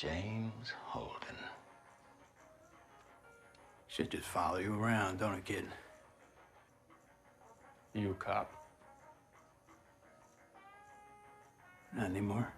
James Holden. Should just follow you around, don't it, kid? You a cop? Not anymore.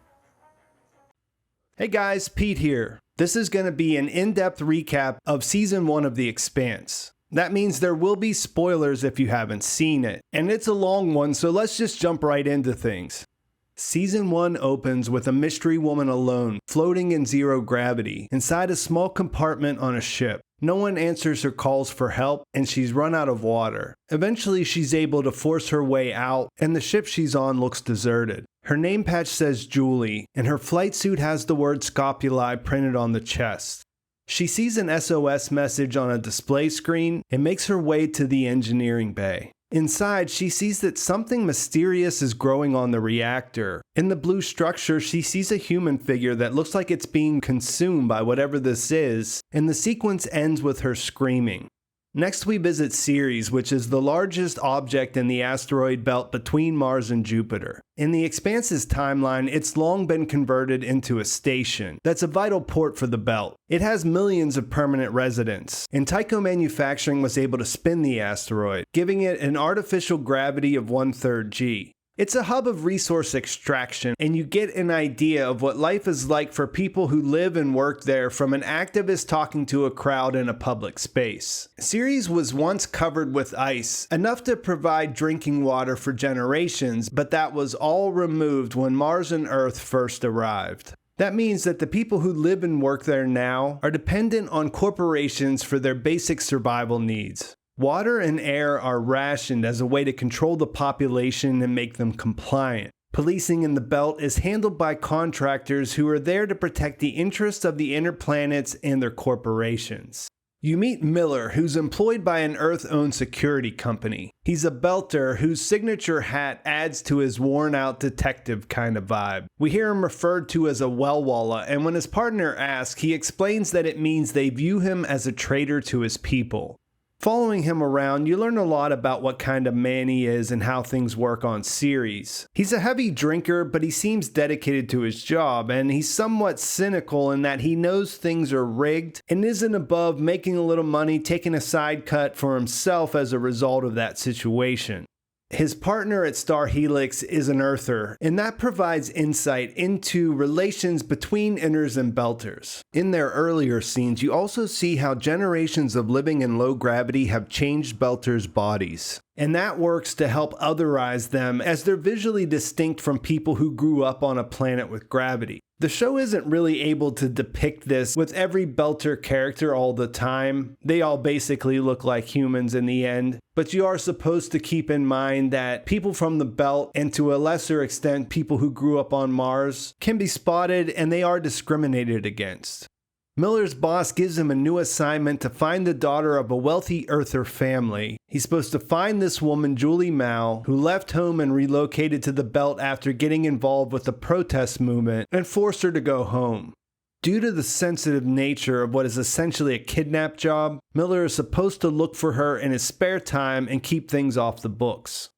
Hey guys, Pete here. This is going to be an in-depth recap of Season 1 of The Expanse. That means there will be spoilers if you haven't seen it, and it's a long one, so let's just jump right into things. Season 1 opens with a mystery woman alone, floating in zero gravity, inside a small compartment on a ship. No one answers her calls for help, and she's run out of water. Eventually, she's able to force her way out, and the ship she's on looks deserted. Her name patch says Julie, and her flight suit has the word Scopuli printed on the chest. She sees an SOS message on a display screen and makes her way to the engineering bay. Inside, she sees that something mysterious is growing on the reactor. In the blue structure, she sees a human figure that looks like it's being consumed by whatever this is, and the sequence ends with her screaming. Next, we visit Ceres, which is the largest object in the asteroid belt between Mars and Jupiter. In the Expanse's timeline, it's long been converted into a station that's a vital port for the belt. It has millions of permanent residents, and Tycho Manufacturing was able to spin the asteroid, giving it an artificial gravity of 1/3 g. It's a hub of resource extraction, and you get an idea of what life is like for people who live and work there from an activist talking to a crowd in a public space. Ceres was once covered with ice, enough to provide drinking water for generations, but that was all removed when Mars and Earth first arrived. That means that the people who live and work there now are dependent on corporations for their basic survival needs. Water and air are rationed as a way to control the population and make them compliant. Policing in the belt is handled by contractors who are there to protect the interests of the inner planets and their corporations. You meet Miller, who's employed by an Earth-owned security company. He's a belter whose signature hat adds to his worn-out detective kind of vibe. We hear him referred to as a Wellwalla, and when his partner asks, he explains that it means they view him as a traitor to his people. Following him around, you learn a lot about what kind of man he is and how things work on Ceres. He's a heavy drinker, but he seems dedicated to his job, and he's somewhat cynical in that he knows things are rigged and isn't above making a little money taking a side cut for himself as a result of that situation. His partner at Star Helix is an Earther, and that provides insight into relations between Inners and Belters. In their earlier scenes, you also see how generations of living in low gravity have changed Belters' bodies. And that works to help otherize them as they're visually distinct from people who grew up on a planet with gravity. The show isn't really able to depict this with every Belter character all the time. They all basically look like humans in the end. But you are supposed to keep in mind that people from the belt, and to a lesser extent people who grew up on Mars, can be spotted and they are discriminated against. Miller's boss gives him a new assignment to find the daughter of a wealthy Earther family. He's supposed to find this woman, Julie Mao, who left home and relocated to the belt after getting involved with the protest movement, and force her to go home. Due to the sensitive nature of what is essentially a kidnap job, Miller is supposed to look for her in his spare time and keep things off the books.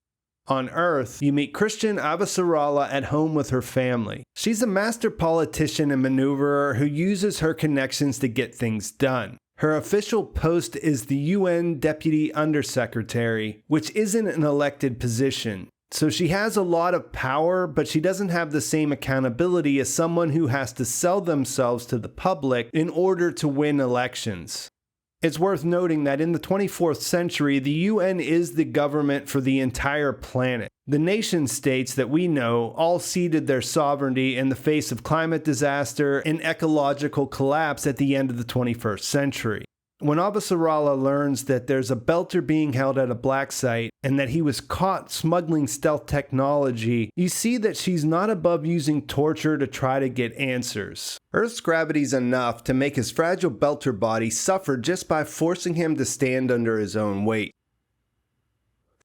On Earth, you meet Chrisjen Avasarala at home with her family. She's a master politician and maneuverer who uses her connections to get things done. Her official post is the UN Deputy Undersecretary, which isn't an elected position. So she has a lot of power, but she doesn't have the same accountability as someone who has to sell themselves to the public in order to win elections. It's worth noting that in the 24th century, the UN is the government for the entire planet. The nation-states that we know all ceded their sovereignty in the face of climate disaster and ecological collapse at the end of the 21st century. When Avasarala learns that there's a Belter being held at a black site and that he was caught smuggling stealth technology, you see that she's not above using torture to try to get answers. Earth's gravity's enough to make his fragile Belter body suffer just by forcing him to stand under his own weight.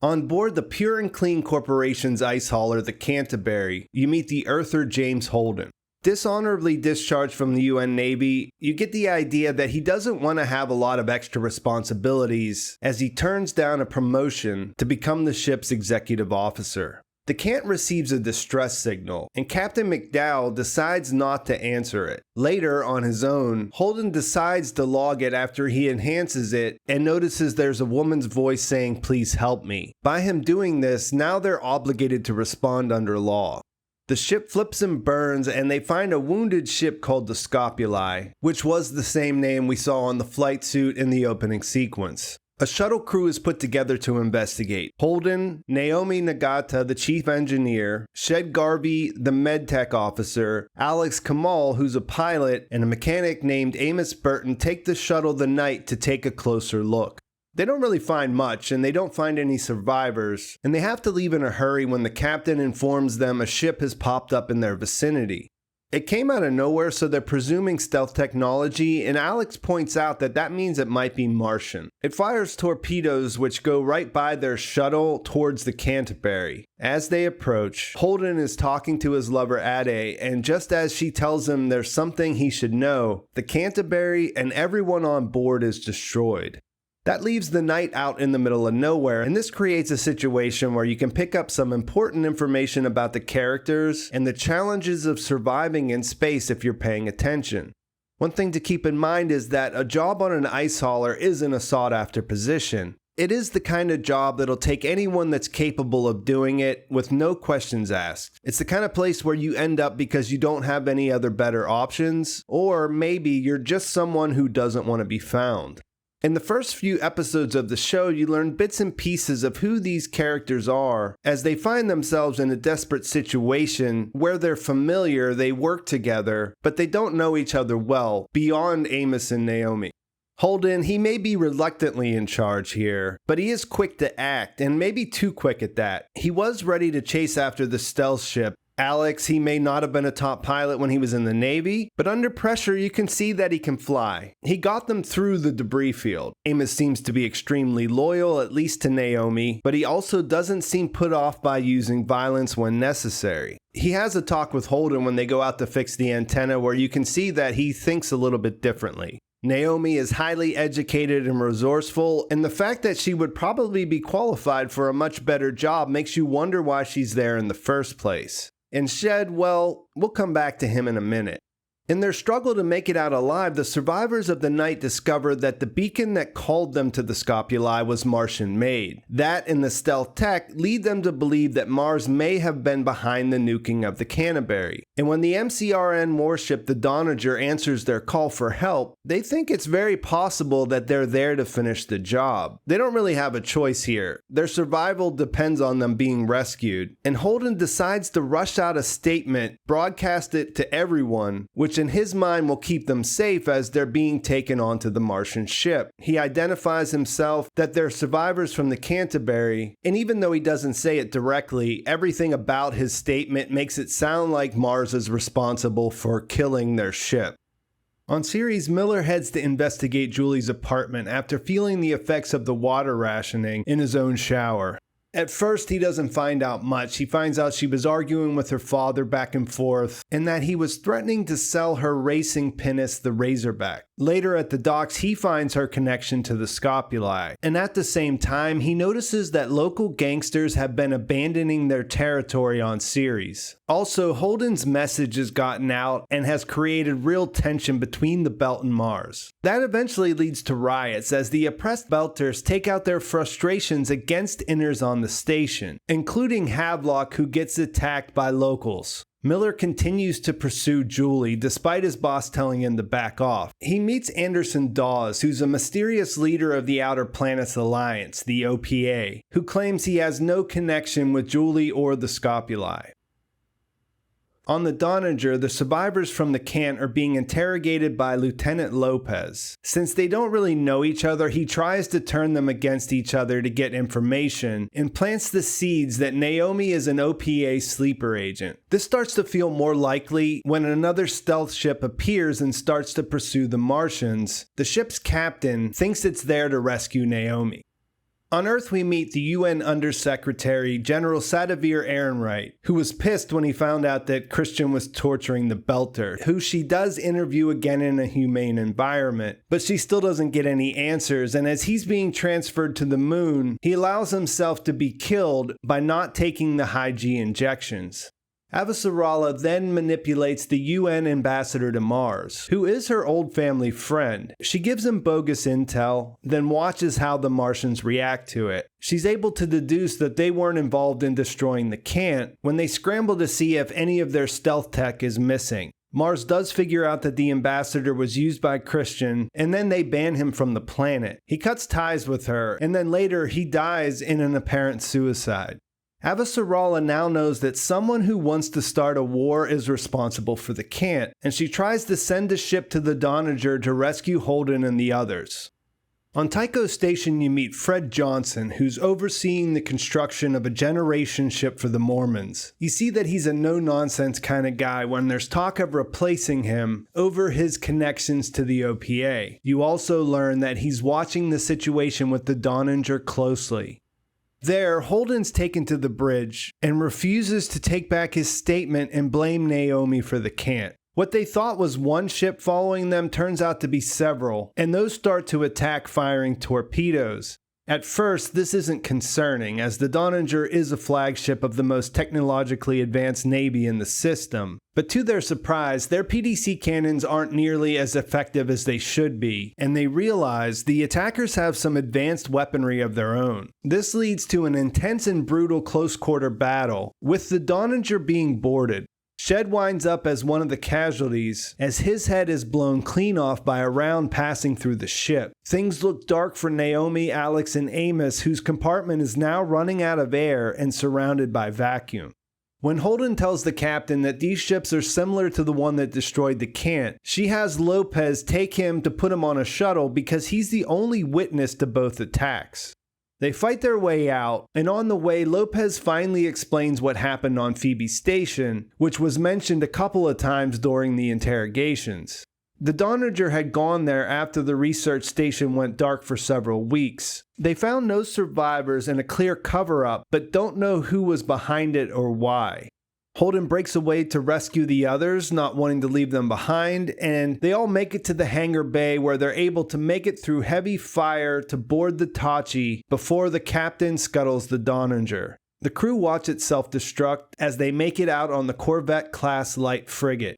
On board the Pure and Clean Corporation's ice hauler, the Canterbury, you meet the Earther James Holden. Dishonorably discharged from the UN Navy, you get the idea that he doesn't want to have a lot of extra responsibilities as he turns down a promotion to become the ship's executive officer. The Cant receives a distress signal, and Captain McDowell decides not to answer it. Later, on his own, Holden decides to log it after he enhances it and notices there's a woman's voice saying, "Please help me." By him doing this, now they're obligated to respond under law. The ship flips and burns, and they find a wounded ship called the Scopuli, which was the same name we saw on the flight suit in the opening sequence. A shuttle crew is put together to investigate. Holden, Naomi Nagata, the chief engineer, Shed Garvey, the medtech officer, Alex Kamal, who's a pilot, and a mechanic named Amos Burton take the shuttle the night to take a closer look. They don't really find much, and they don't find any survivors, and they have to leave in a hurry when the captain informs them a ship has popped up in their vicinity. It came out of nowhere, so they're presuming stealth technology, and Alex points out that that means it might be Martian. It fires torpedoes which go right by their shuttle towards the Canterbury. As they approach, Holden is talking to his lover Ade, and just as she tells him there's something he should know, the Canterbury and everyone on board is destroyed. That leaves the night out in the middle of nowhere, and this creates a situation where you can pick up some important information about the characters and the challenges of surviving in space if you're paying attention. One thing to keep in mind is that a job on an ice hauler isn't a sought-after position. It is the kind of job that'll take anyone that's capable of doing it with no questions asked. It's the kind of place where you end up because you don't have any other better options, or maybe you're just someone who doesn't want to be found. In the first few episodes of the show, you learn bits and pieces of who these characters are as they find themselves in a desperate situation where they're familiar, they work together, but they don't know each other well, beyond Amos and Naomi. Holden, he may be reluctantly in charge here, but he is quick to act, and maybe too quick at that. He was ready to chase after the stealth ship. Alex, he may not have been a top pilot when he was in the Navy, but under pressure you can see that he can fly. He got them through the debris field. Amos seems to be extremely loyal, at least to Naomi, but he also doesn't seem put off by using violence when necessary. He has a talk with Holden when they go out to fix the antenna where you can see that he thinks a little bit differently. Naomi is highly educated and resourceful, and the fact that she would probably be qualified for a much better job makes you wonder why she's there in the first place. And Shed, well, we'll come back to him in a minute. In their struggle to make it out alive, the survivors of the night discovered that the beacon that called them to the Scopuli was Martian-made. That and the stealth tech lead them to believe that Mars may have been behind the nuking of the Canterbury. And when the MCRN warship, the Donnager, answers their call for help, they think it's very possible that they're there to finish the job. They don't really have a choice here. Their survival depends on them being rescued. And Holden decides to rush out a statement, broadcast it to everyone, which in his mind will keep them safe as they're being taken onto the Martian ship. He identifies himself that they're survivors from the Canterbury, and even though he doesn't say it directly, everything about his statement makes it sound like Mars is responsible for killing their ship. On Ceres, Miller heads to investigate Julie's apartment after feeling the effects of the water rationing in his own shower. At first, he doesn't find out much. He finds out she was arguing with her father back and forth, and that he was threatening to sell her racing pinnace, the Razorback. Later at the docks, he finds her connection to the Scopuli, and at the same time, he notices that local gangsters have been abandoning their territory on Ceres. Also, Holden's message has gotten out and has created real tension between the Belt and Mars. That eventually leads to riots as the oppressed Belters take out their frustrations against inners on the station, including Havelock, who gets attacked by locals. Miller continues to pursue Julie despite his boss telling him to back off. He meets Anderson Dawes, who's a mysterious leader of the Outer Planets Alliance, the OPA, who claims he has no connection with Julie or the Scopuli. On the Donnager, the survivors from the Cant are being interrogated by Lieutenant Lopez. Since they don't really know each other, he tries to turn them against each other to get information and plants the seeds that Naomi is an OPA sleeper agent. This starts to feel more likely when another stealth ship appears and starts to pursue the Martians. The ship's captain thinks it's there to rescue Naomi. On Earth, we meet the UN Undersecretary, General Sadavir Ehrenreich, who was pissed when he found out that Chrisjen was torturing the Belter, who she does interview again in a humane environment, but she still doesn't get any answers, and as he's being transferred to the moon, he allows himself to be killed by not taking the high-G injections. Avasarala then manipulates the UN ambassador to Mars, who is her old family friend. She gives him bogus intel, then watches how the Martians react to it. She's able to deduce that they weren't involved in destroying the Cant when they scramble to see if any of their stealth tech is missing. Mars does figure out that the ambassador was used by Chrisjen, and then they ban him from the planet. He cuts ties with her, and then later he dies in an apparent suicide. Avasarala now knows that someone who wants to start a war is responsible for the Cant, and she tries to send a ship to the Donnager to rescue Holden and the others. On Tycho Station, you meet Fred Johnson, who's overseeing the construction of a generation ship for the Mormons. You see that he's a no-nonsense kind of guy when there's talk of replacing him over his connections to the OPA. You also learn that he's watching the situation with the Donnager closely. There, Holden's taken to the bridge and refuses to take back his statement and blame Naomi for the Cant. What they thought was one ship following them turns out to be several, and those start to attack firing torpedoes. At first, this isn't concerning, as the Donnager is a flagship of the most technologically advanced navy in the system. But to their surprise, their PDC cannons aren't nearly as effective as they should be, and they realize the attackers have some advanced weaponry of their own. This leads to an intense and brutal close-quarter battle, with the Donnager being boarded. Shed winds up as one of the casualties, as his head is blown clean off by a round passing through the ship. Things look dark for Naomi, Alex, and Amos, whose compartment is now running out of air and surrounded by vacuum. When Holden tells the captain that these ships are similar to the one that destroyed the Cant, she has Lopez take him to put him on a shuttle because he's the only witness to both attacks. They fight their way out, and on the way, Lopez finally explains what happened on Phoebe Station, which was mentioned a couple of times during the interrogations. The Donnager had gone there after the research station went dark for several weeks. They found no survivors and a clear cover-up, but don't know who was behind it or why. Holden breaks away to rescue the others, not wanting to leave them behind, and they all make it to the hangar bay where they're able to make it through heavy fire to board the Tachi before the captain scuttles the Donnager. The crew watch it self-destruct as they make it out on the Corvette-class light frigate.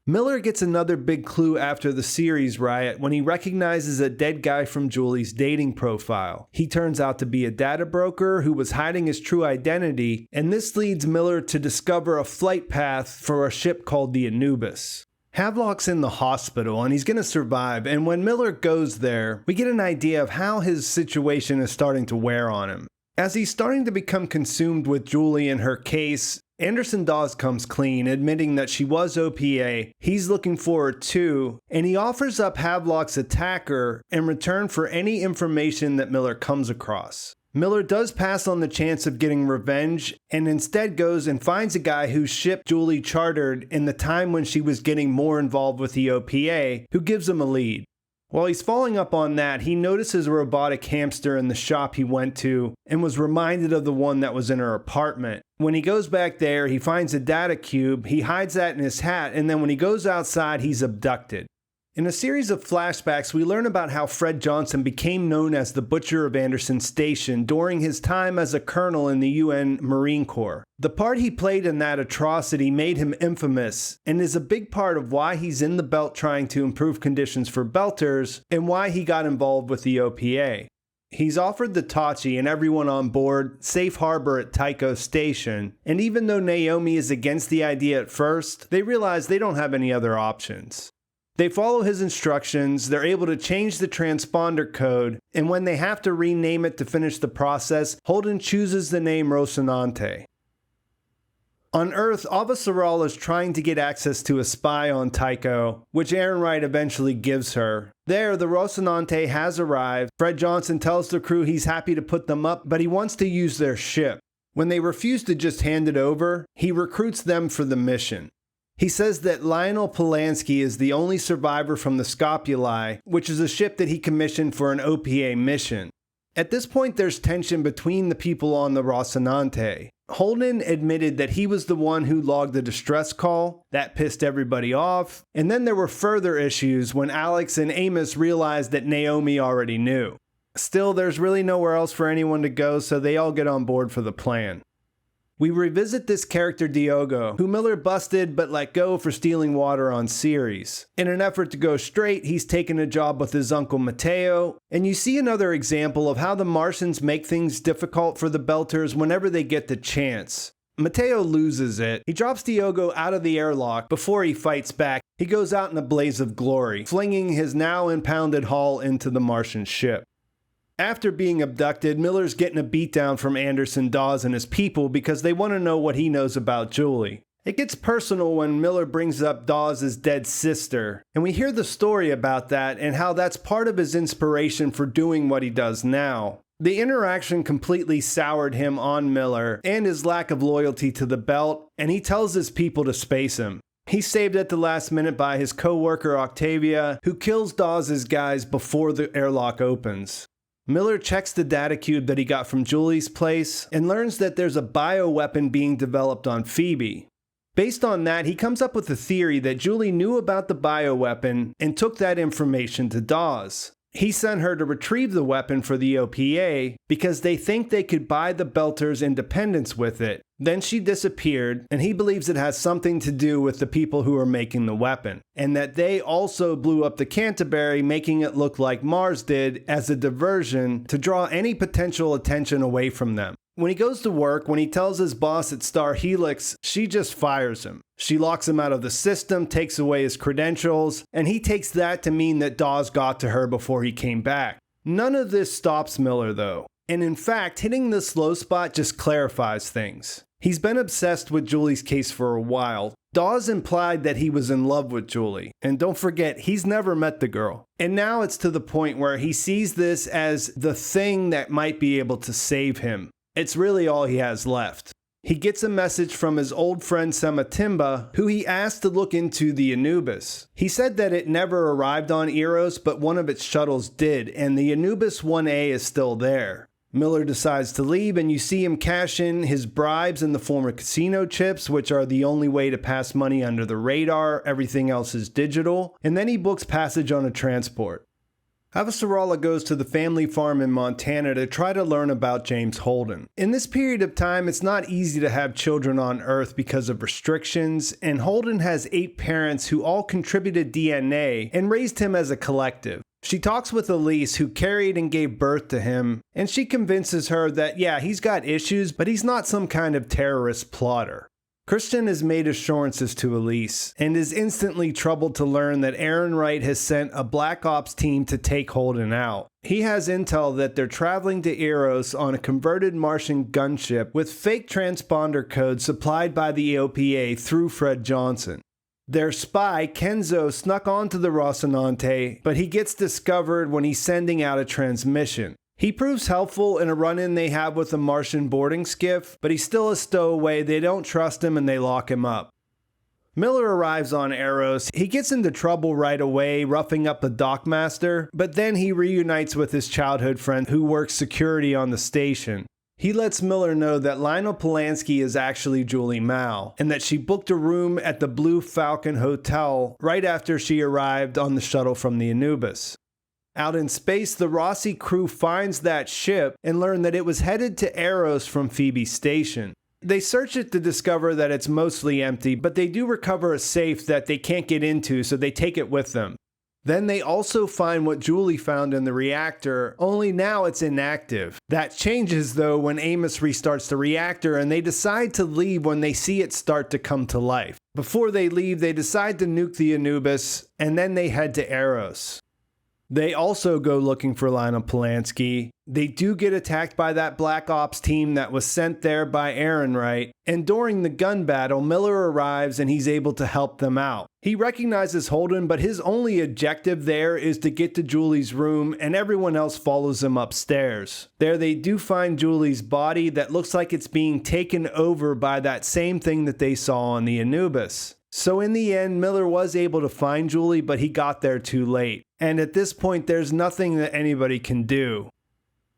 Miller gets another big clue after the Ceres riot when he recognizes a dead guy from Julie's dating profile. He turns out to be a data broker who was hiding his true identity, and this leads Miller to discover a flight path for a ship called the Anubis. Havelock's in the hospital and he's going to survive, and when Miller goes there, we get an idea of how his situation is starting to wear on him. As he's starting to become consumed with Julie and her case, Anderson Dawes comes clean, admitting that she was OPA, he's looking for her too, and he offers up Havelock's attacker in return for any information that Miller comes across. Miller does pass on the chance of getting revenge, and instead goes and finds a guy whose ship Julie chartered in the time when she was getting more involved with the OPA, who gives him a lead. While he's following up on that, he notices a robotic hamster in the shop he went to and was reminded of the one that was in her apartment. When he goes back there, he finds a data cube, he hides that in his hat, and then when he goes outside, he's abducted. In a series of flashbacks, we learn about how Fred Johnson became known as the Butcher of Anderson Station during his time as a colonel in the UN Marine Corps. The part he played in that atrocity made him infamous and is a big part of why he's in the belt trying to improve conditions for Belters and why he got involved with the OPA. He's offered the Tachi and everyone on board safe harbor at Tycho Station, and even though Naomi is against the idea at first, they realize they don't have any other options. They follow his instructions, they're able to change the transponder code, and when they have to rename it to finish the process, Holden chooses the name Rocinante. On Earth, Avasarala is trying to get access to a spy on Tycho, which Ehrenreich eventually gives her. There, the Rocinante has arrived. Fred Johnson tells the crew he's happy to put them up, but he wants to use their ship. When they refuse to just hand it over, he recruits them for the mission. He says that Lionel Polanski is the only survivor from the Scopuli, which is a ship that he commissioned for an OPA mission. At this point, there's tension between the people on the Rocinante. Holden admitted that he was the one who logged the distress call. That pissed everybody off. And then there were further issues when Alex and Amos realized that Naomi already knew. Still, there's really nowhere else for anyone to go, so they all get on board for the plan. We revisit this character Diogo, who Miller busted but let go for stealing water on Ceres. In an effort to go straight, he's taken a job with his uncle Matteo, and you see another example of how the Martians make things difficult for the Belters whenever they get the chance. Matteo loses it. He drops Diogo out of the airlock. Before he fights back, he goes out in a blaze of glory, flinging his now impounded hull into the Martian ship. After being abducted, Miller's getting a beatdown from Anderson, Dawes, and his people because they want to know what he knows about Julie. It gets personal when Miller brings up Dawes' dead sister, and we hear the story about that and how that's part of his inspiration for doing what he does now. The interaction completely soured him on Miller and his lack of loyalty to the Belt, and he tells his people to space him. He's saved at the last minute by his co-worker Octavia, who kills Dawes' guys before the airlock opens. Miller checks the data cube that he got from Julie's place and learns that there's a bioweapon being developed on Phoebe. Based on that, he comes up with the theory that Julie knew about the bioweapon and took that information to Dawes. He sent her to retrieve the weapon for the OPA because they think they could buy the Belters' independence with it. Then she disappeared, and he believes it has something to do with the people who are making the weapon, and that they also blew up the Canterbury, making it look like Mars did as a diversion to draw any potential attention away from them. When he goes to work, when he tells his boss at Star Helix, she just fires him. She locks him out of the system, takes away his credentials, and he takes that to mean that Dawes got to her before he came back. None of this stops Miller though, and in fact, hitting the slow spot just clarifies things. He's been obsessed with Julie's case for a while. Dawes implied that he was in love with Julie, and don't forget, he's never met the girl. And now it's to the point where he sees this as the thing that might be able to save him. It's really all he has left. He gets a message from his old friend Sematimba, who he asked to look into the Anubis. He said that it never arrived on Eros, but one of its shuttles did, and the Anubis 1A is still there. Miller decides to leave, and you see him cash in his bribes in the form of casino chips, which are the only way to pass money under the radar. Everything else is digital. And then he books passage on a transport. Avasarala goes to the family farm in Montana to try to learn about James Holden. In this period of time, it's not easy to have children on Earth because of restrictions, and Holden has 8 parents who all contributed DNA and raised him as a collective. She talks with Elise, who carried and gave birth to him, and she convinces her that, yeah, he's got issues, but he's not some kind of terrorist plotter. Chrisjen has made assurances to Elise, and is instantly troubled to learn that Aaron Wright has sent a Black Ops team to take Holden out. He has intel that they're traveling to Eros on a converted Martian gunship with fake transponder codes supplied by the OPA through Fred Johnson. Their spy, Kenzo, snuck onto the Rocinante, but he gets discovered when he's sending out a transmission. He proves helpful in a run-in they have with a Martian boarding skiff, but he's still a stowaway. They don't trust him and they lock him up. Miller arrives on Eros. He gets into trouble right away, roughing up the dockmaster, but then he reunites with his childhood friend who works security on the station. He lets Miller know that Lionel Polanski is actually Julie Mao, and that she booked a room at the Blue Falcon Hotel right after she arrived on the shuttle from the Anubis. Out in space, the Rossi crew finds that ship and learn that it was headed to Eros from Phoebe's station. They search it to discover that it's mostly empty, but they do recover a safe that they can't get into, so they take it with them. Then they also find what Julie found in the reactor, only now it's inactive. That changes though when Amos restarts the reactor, and they decide to leave when they see it start to come to life. Before they leave, they decide to nuke the Anubis, and then they head to Eros. They also go looking for Lionel Polanski. They do get attacked by that Black Ops team that was sent there by Aaron Wright, and during the gun battle, Miller arrives and he's able to help them out. He recognizes Holden, but his only objective there is to get to Julie's room, and everyone else follows him upstairs. There they do find Julie's body that looks like it's being taken over by that same thing that they saw on the Anubis. So in the end, Miller was able to find Julie, but he got there too late. And at this point, there's nothing that anybody can do.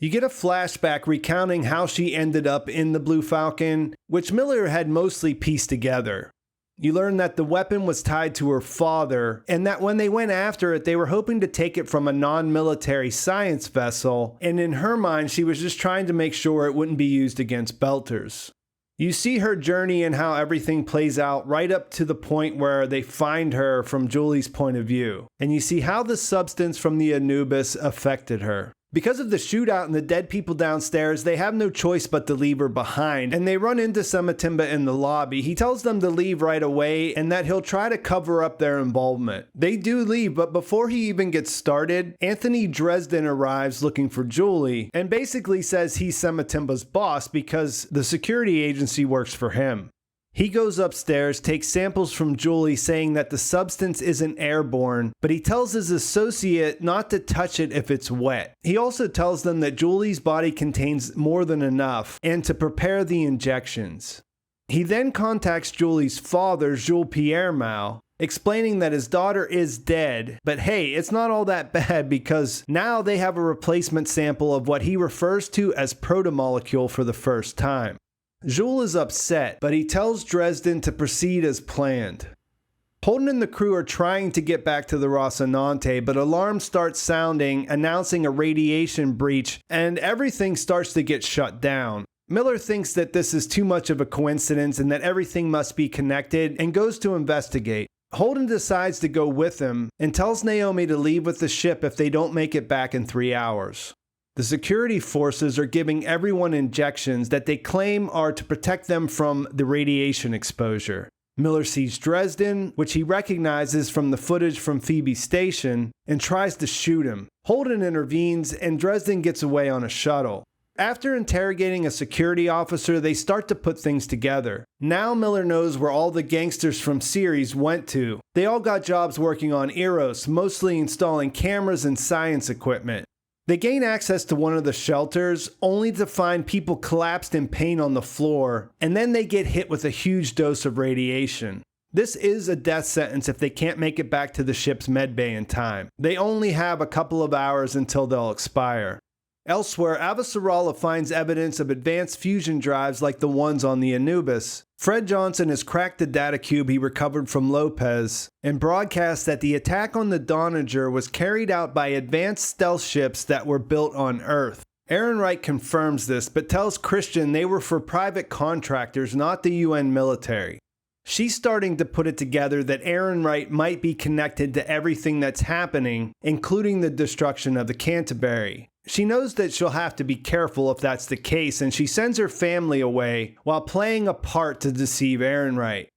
You get a flashback recounting how she ended up in the Blue Falcon, which Miller had mostly pieced together. You learn that the weapon was tied to her father, and that when they went after it, they were hoping to take it from a non-military science vessel, and in her mind, she was just trying to make sure it wouldn't be used against Belters. You see her journey and how everything plays out right up to the point where they find her from Julie's point of view, and you see how the substance from the Anubis affected her. Because of the shootout and the dead people downstairs, they have no choice but to leave her behind, and they run into Samatimba in the lobby. He tells them to leave right away and that he'll try to cover up their involvement. They do leave, but before he even gets started, Anthony Dresden arrives looking for Julie and basically says he's Samatimba's boss because the security agency works for him. He goes upstairs, takes samples from Julie saying that the substance isn't airborne, but he tells his associate not to touch it if it's wet. He also tells them that Julie's body contains more than enough and to prepare the injections. He then contacts Julie's father, Jules Pierre Mao, explaining that his daughter is dead, but hey, it's not all that bad because now they have a replacement sample of what he refers to as protomolecule for the first time. Jules is upset, but he tells Dresden to proceed as planned. Holden and the crew are trying to get back to the Rocinante, but alarms start sounding, announcing a radiation breach, and everything starts to get shut down. Miller thinks that this is too much of a coincidence and that everything must be connected, and goes to investigate. Holden decides to go with him, and tells Naomi to leave with the ship if they don't make it back in 3 hours. The security forces are giving everyone injections that they claim are to protect them from the radiation exposure. Miller sees Dresden, which he recognizes from the footage from Phoebe's station, and tries to shoot him. Holden intervenes, and Dresden gets away on a shuttle. After interrogating a security officer, they start to put things together. Now Miller knows where all the gangsters from Ceres went to. They all got jobs working on Eros, mostly installing cameras and science equipment. They gain access to one of the shelters, only to find people collapsed in pain on the floor, and then they get hit with a huge dose of radiation. This is a death sentence if they can't make it back to the ship's medbay in time. They only have a couple of hours until they'll expire. Elsewhere, Avasarala finds evidence of advanced fusion drives like the ones on the Anubis. Fred Johnson has cracked the data cube he recovered from Lopez and broadcasts that the attack on the Donnager was carried out by advanced stealth ships that were built on Earth. Aaron Wright confirms this, but tells Christian they were for private contractors, not the UN military. She's starting to put it together that Aaron Wright might be connected to everything that's happening, including the destruction of the Canterbury. She knows that she'll have to be careful if that's the case, and she sends her family away while playing a part to deceive Aaron Wright.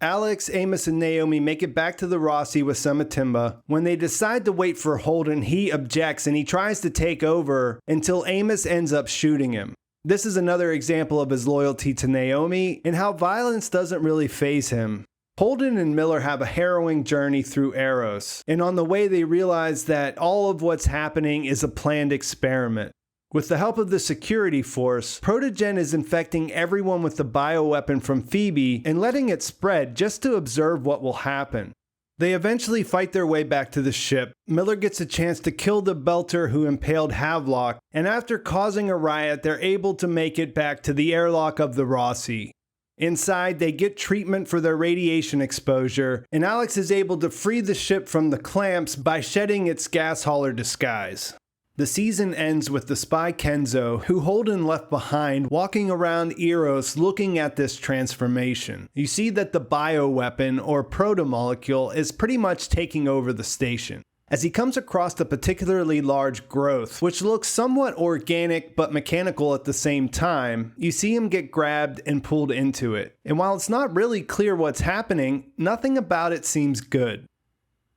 Alex, Amos, and Naomi make it back to the Rossi with Samatimba. When they decide to wait for Holden, he objects and he tries to take over until Amos ends up shooting him. This is another example of his loyalty to Naomi and how violence doesn't really faze him. Holden and Miller have a harrowing journey through Eros, and on the way they realize that all of what's happening is a planned experiment. With the help of the security force, Protogen is infecting everyone with the bioweapon from Phoebe and letting it spread just to observe what will happen. They eventually fight their way back to the ship. Miller gets a chance to kill the Belter who impaled Havelock, and after causing a riot, they're able to make it back to the airlock of the Rossi. Inside, they get treatment for their radiation exposure, and Alex is able to free the ship from the clamps by shedding its gas hauler disguise. The season ends with the spy Kenzo, who Holden left behind, walking around Eros looking at this transformation. You see that the bioweapon, or protomolecule, is pretty much taking over the station. As he comes across a particularly large growth, which looks somewhat organic but mechanical at the same time, you see him get grabbed and pulled into it. And while it's not really clear what's happening, nothing about it seems good.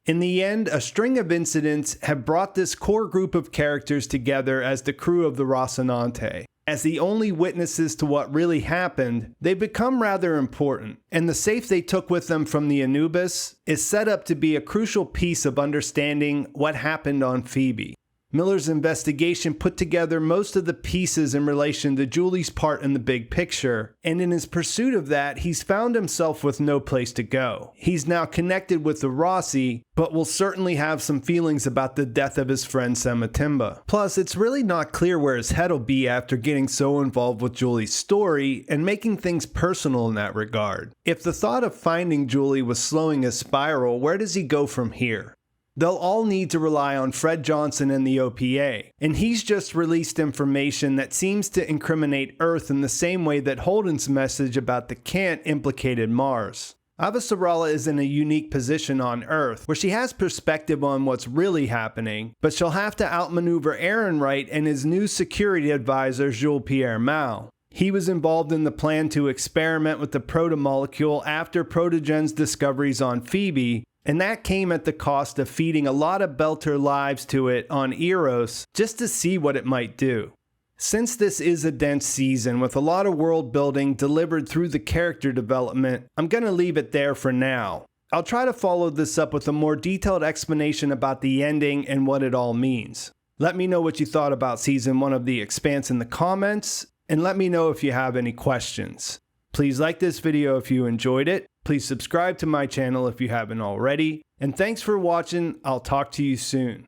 In the end, a string of incidents have brought this core group of characters together as the crew of the Rocinante. As the only witnesses to what really happened, they become rather important, and the safe they took with them from the Anubis is set up to be a crucial piece of understanding what happened on Phoebe. Miller's investigation put together most of the pieces in relation to Julie's part in the big picture, and in his pursuit of that, he's found himself with no place to go. He's now connected with the Rossi, but will certainly have some feelings about the death of his friend Sematimba. Plus, it's really not clear where his head will be after getting so involved with Julie's story and making things personal in that regard. If the thought of finding Julie was slowing his spiral, where does he go from here? They'll all need to rely on Fred Johnson and the OPA, and he's just released information that seems to incriminate Earth in the same way that Holden's message about the Cant implicated Mars. Avasarala is in a unique position on Earth, where she has perspective on what's really happening, but she'll have to outmaneuver Ehrenreich and his new security advisor Jules-Pierre Mao. He was involved in the plan to experiment with the protomolecule after Protogen's discoveries on Phoebe, and that came at the cost of feeding a lot of Belter lives to it on Eros just to see what it might do. Since this is a dense season with a lot of world building delivered through the character development, I'm going to leave it there for now. I'll try to follow this up with a more detailed explanation about the ending and what it all means. Let me know what you thought about Season 1 of The Expanse in the comments, and let me know if you have any questions. Please like this video if you enjoyed it. Please subscribe to my channel if you haven't already. And thanks for watching. I'll talk to you soon.